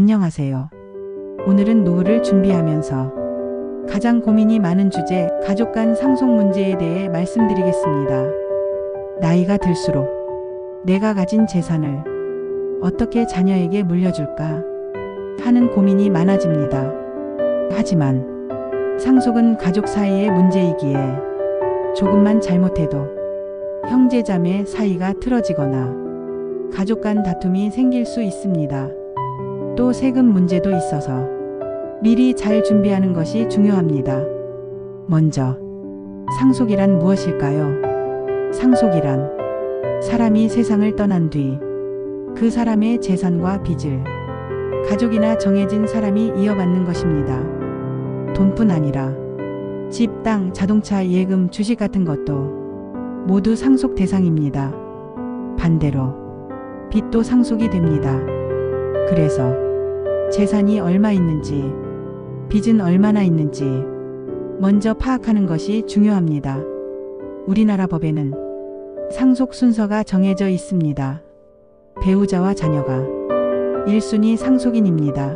안녕하세요. 오늘은 노후를 준비하면서 가장 고민이 많은 주제, 가족 간 상속 문제에 대해 말씀드리겠습니다. 나이가 들수록 내가 가진 재산을 어떻게 자녀에게 물려줄까 하는 고민이 많아집니다. 하지만 상속은 가족 사이의 문제이기에 조금만 잘못해도 형제자매 사이가 틀어지거나 가족 간 다툼이 생길 수 있습니다. 또 세금 문제도 있어서 미리 잘 준비하는 것이 중요합니다. 먼저, 상속이란 무엇일까요? 상속이란 사람이 세상을 떠난 뒤 그 사람의 재산과 빚을 가족이나 정해진 사람이 이어받는 것입니다. 돈뿐 아니라 집, 땅, 자동차, 예금, 주식 같은 것도 모두 상속 대상입니다. 반대로 빚도 상속이 됩니다. 그래서 재산이 얼마 있는지, 빚은 얼마나 있는지 먼저 파악하는 것이 중요합니다. 우리나라 법에는 상속 순서가 정해져 있습니다. 배우자와 자녀가 1순위 상속인입니다.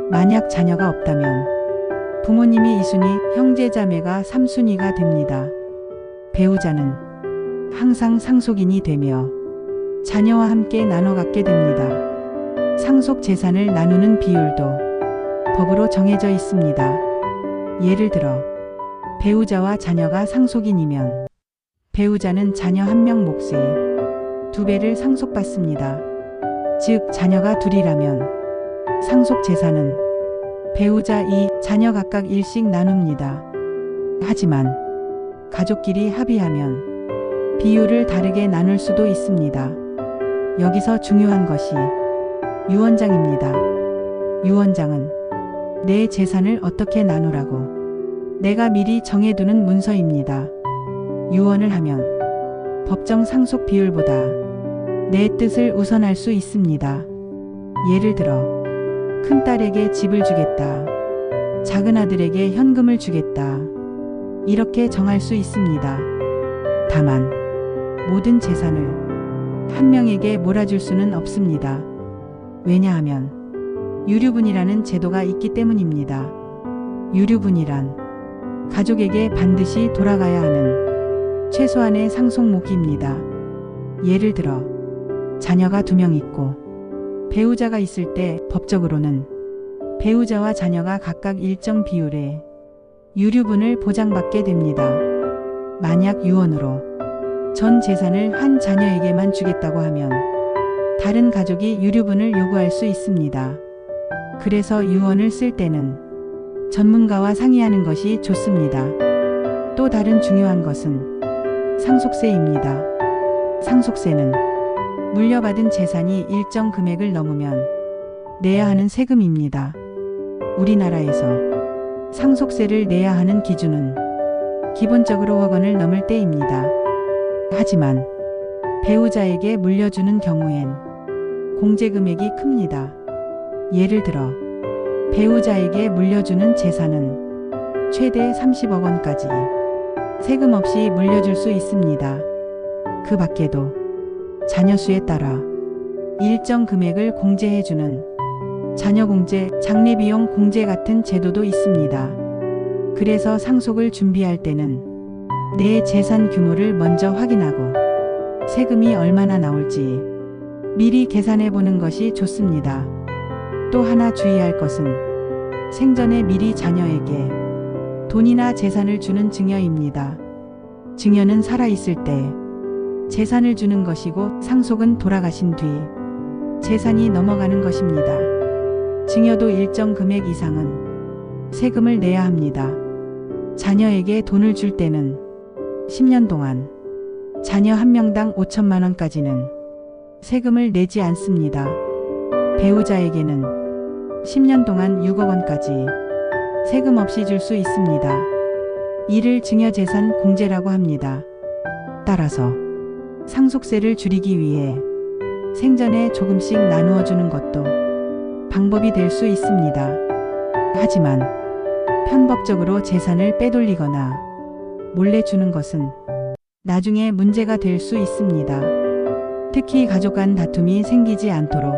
만약 자녀가 없다면 부모님이 2순위, 형제자매가 3순위가 됩니다. 배우자는 항상 상속인이 되며 자녀와 함께 나눠 갖게 됩니다. 상속 재산을 나누는 비율도 법으로 정해져 있습니다. 예를 들어 배우자와 자녀가 상속인이면 배우자는 자녀 1명 몫의 2배를 상속받습니다. 즉 자녀가 둘이라면 상속 재산은 배우자 2, 자녀 각각 1씩 나눕니다. 하지만 가족끼리 합의하면 비율을 다르게 나눌 수도 있습니다. 여기서 중요한 것이 유언장입니다. 유언장은 내 재산을 어떻게 나누라고 내가 미리 정해두는 문서입니다. 유언을 하면 법정 상속 비율보다 내 뜻을 우선할 수 있습니다. 예를 들어 큰딸에게 집을 주겠다, 작은 아들에게 현금을 주겠다, 이렇게 정할 수 있습니다. 다만 모든 재산을 한 명에게 몰아줄 수는 없습니다. 왜냐하면 유류분이라는 제도가 있기 때문입니다. 유류분이란 가족에게 반드시 돌아가야 하는 최소한의 상속목입니다. 예를 들어 자녀가 2명 있고 배우자가 있을 때 법적으로는 배우자와 자녀가 각각 일정 비율의 유류분을 보장받게 됩니다. 만약 유언으로 전 재산을 한 자녀에게만 주겠다고 하면 다른 가족이 유류분을 요구할 수 있습니다. 그래서 유언을 쓸 때는 전문가와 상의하는 것이 좋습니다. 또 다른 중요한 것은 상속세입니다. 상속세는 물려받은 재산이 일정 금액을 넘으면 내야 하는 세금입니다. 우리나라에서 상속세를 내야 하는 기준은 기본적으로 1억 원을 넘을 때입니다. 하지만 배우자에게 물려주는 경우엔 공제금액이 큽니다. 예를 들어 배우자에게 물려주는 재산은 최대 30억 원까지 세금 없이 물려줄 수 있습니다. 그 밖에도 자녀 수에 따라 일정 금액을 공제해주는 자녀공제, 장례비용 공제 같은 제도도 있습니다. 그래서 상속을 준비할 때는 내 재산 규모를 먼저 확인하고 세금이 얼마나 나올지 미리 계산해 보는 것이 좋습니다. 또 하나 주의할 것은 생전에 미리 자녀에게 돈이나 재산을 주는 증여입니다. 증여는 살아있을 때 재산을 주는 것이고 상속은 돌아가신 뒤 재산이 넘어가는 것입니다. 증여도 일정 금액 이상은 세금을 내야 합니다. 자녀에게 돈을 줄 때는 10년 동안 자녀 1명당 5천만 원까지는 세금을 내지 않습니다. 배우자에게는 10년 동안 6억 원까지 세금 없이 줄 수 있습니다. 이를 증여재산 공제라고 합니다. 따라서 상속세를 줄이기 위해 생전에 조금씩 나누어 주는 것도 방법이 될 수 있습니다. 하지만 편법적으로 재산을 빼돌리거나 몰래 주는 것은 나중에 문제가 될 수 있습니다. 특히 가족 간 다툼이 생기지 않도록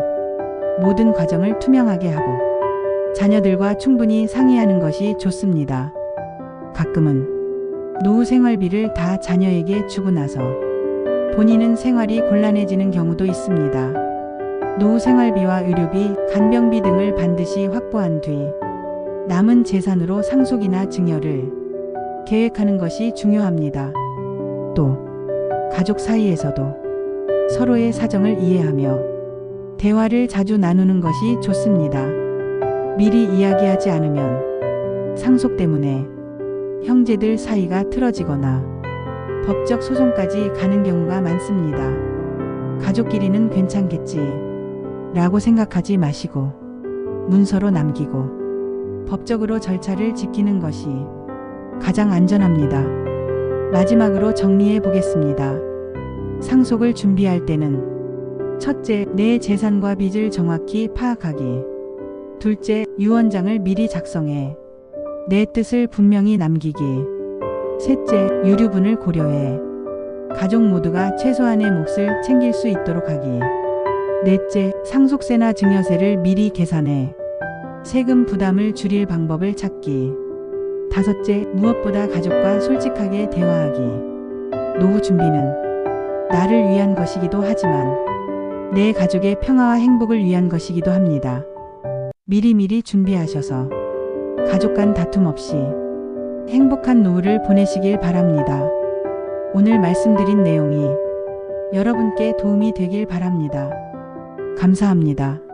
모든 과정을 투명하게 하고 자녀들과 충분히 상의하는 것이 좋습니다. 가끔은 노후 생활비를 다 자녀에게 주고 나서 본인은 생활이 곤란해지는 경우도 있습니다. 노후 생활비와 의료비, 간병비 등을 반드시 확보한 뒤 남은 재산으로 상속이나 증여를 계획하는 것이 중요합니다. 또 가족 사이에서도 서로의 사정을 이해하며 대화를 자주 나누는 것이 좋습니다. 미리 이야기하지 않으면 상속 때문에 형제들 사이가 틀어지거나 법적 소송까지 가는 경우가 많습니다. 가족끼리는 괜찮겠지 라고 생각하지 마시고 문서로 남기고 법적으로 절차를 지키는 것이 가장 안전합니다. 마지막으로 정리해 보겠습니다. 상속을 준비할 때는 첫째, 내 재산과 빚을 정확히 파악하기. 둘째, 유언장을 미리 작성해 내 뜻을 분명히 남기기. 셋째, 유류분을 고려해 가족 모두가 최소한의 몫을 챙길 수 있도록 하기. 넷째, 상속세나 증여세를 미리 계산해 세금 부담을 줄일 방법을 찾기. 다섯째, 무엇보다 가족과 솔직하게 대화하기. 노후 준비는 나를 위한 것이기도 하지만 내 가족의 평화와 행복을 위한 것이기도 합니다. 미리미리 준비하셔서 가족 간 다툼 없이 행복한 노후를 보내시길 바랍니다. 오늘 말씀드린 내용이 여러분께 도움이 되길 바랍니다. 감사합니다.